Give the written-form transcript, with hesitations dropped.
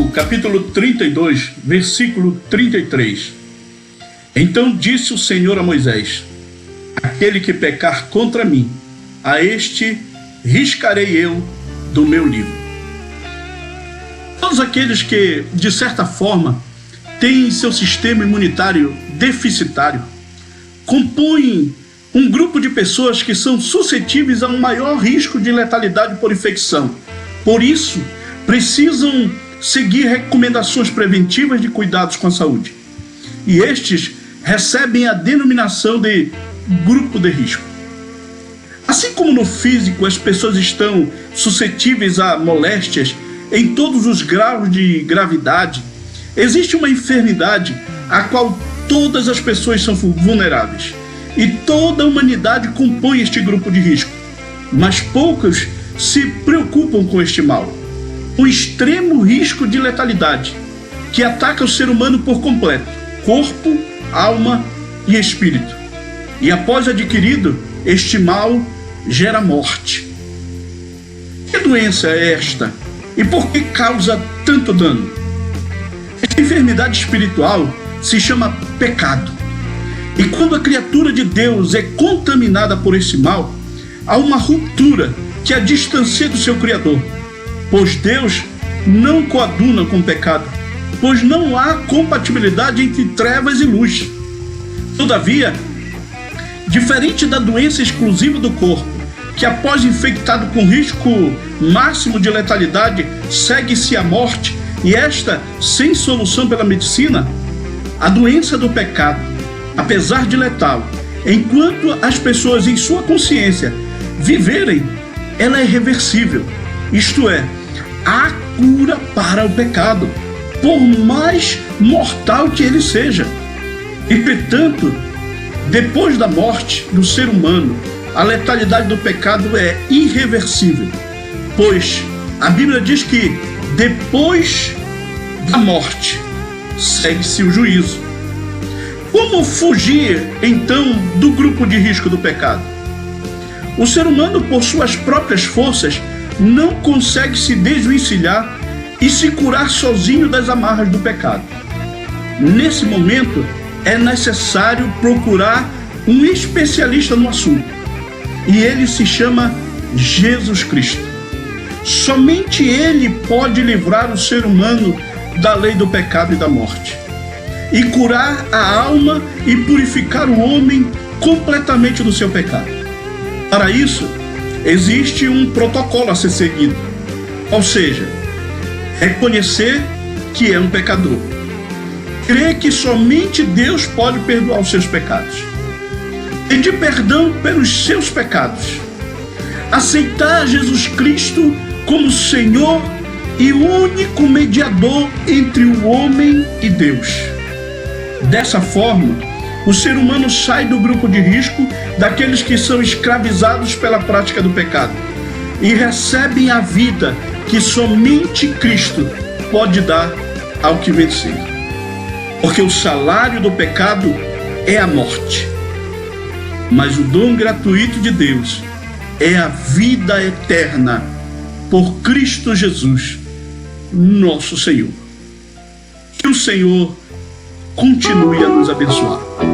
Êxodo, capítulo 32, versículo 33. Então disse o Senhor a Moisés: aquele que pecar contra mim, a este riscarei eu do meu livro. Todos aqueles que, de certa forma, têm seu sistema imunitário deficitário, compõem um grupo de pessoas que são suscetíveis a um maior risco de letalidade por infecção. Por isso, precisam seguir recomendações preventivas de cuidados com a saúde. E estes recebem a denominação de grupo de risco. Assim como no físico as pessoas estão suscetíveis a moléstias em todos os graus de gravidade, existe uma enfermidade a qual todas as pessoas são vulneráveis. E toda a humanidade compõe este grupo de risco. Mas poucos se preocupam com este mal. O extremo risco de letalidade, que ataca o ser humano por completo, corpo, alma e espírito. E após adquirido, este mal gera morte. Que doença é esta? E por que causa tanto dano? Esta enfermidade espiritual se chama pecado. E quando a criatura de Deus é contaminada por esse mal, há uma ruptura que a distancia do seu Criador. Pois Deus não coaduna com o pecado, pois não há compatibilidade entre trevas e luz. Todavia, diferente da doença exclusiva do corpo, que após infectado com risco máximo de letalidade, segue-se à morte, e esta sem solução pela medicina, a doença do pecado, apesar de letal, enquanto as pessoas em sua consciência viverem, ela é reversível. Isto é, há cura para o pecado, por mais mortal que ele seja. Entretanto, depois da morte do ser humano, a letalidade do pecado é irreversível, pois a Bíblia diz que depois da morte segue-se o juízo. Como fugir, então, do grupo de risco do pecado? O ser humano, por suas próprias forças, não consegue se desvencilhar e se curar sozinho das amarras do pecado. Nesse momento, é necessário procurar um especialista no assunto. E ele se chama Jesus Cristo. Somente ele pode livrar o ser humano da lei do pecado e da morte, e curar a alma e purificar o homem completamente do seu pecado. Para isso, existe um protocolo a ser seguido, ou seja, reconhecer que é um pecador, crer que somente Deus pode perdoar os seus pecados, pedir perdão pelos seus pecados, aceitar Jesus Cristo como Senhor e único mediador entre o homem e Deus. Dessa forma, o ser humano sai do grupo de risco daqueles que são escravizados pela prática do pecado e recebem a vida que somente Cristo pode dar ao que vencer. Porque o salário do pecado é a morte, mas o dom gratuito de Deus é a vida eterna por Cristo Jesus, nosso Senhor. Que o Senhor continue a nos abençoar.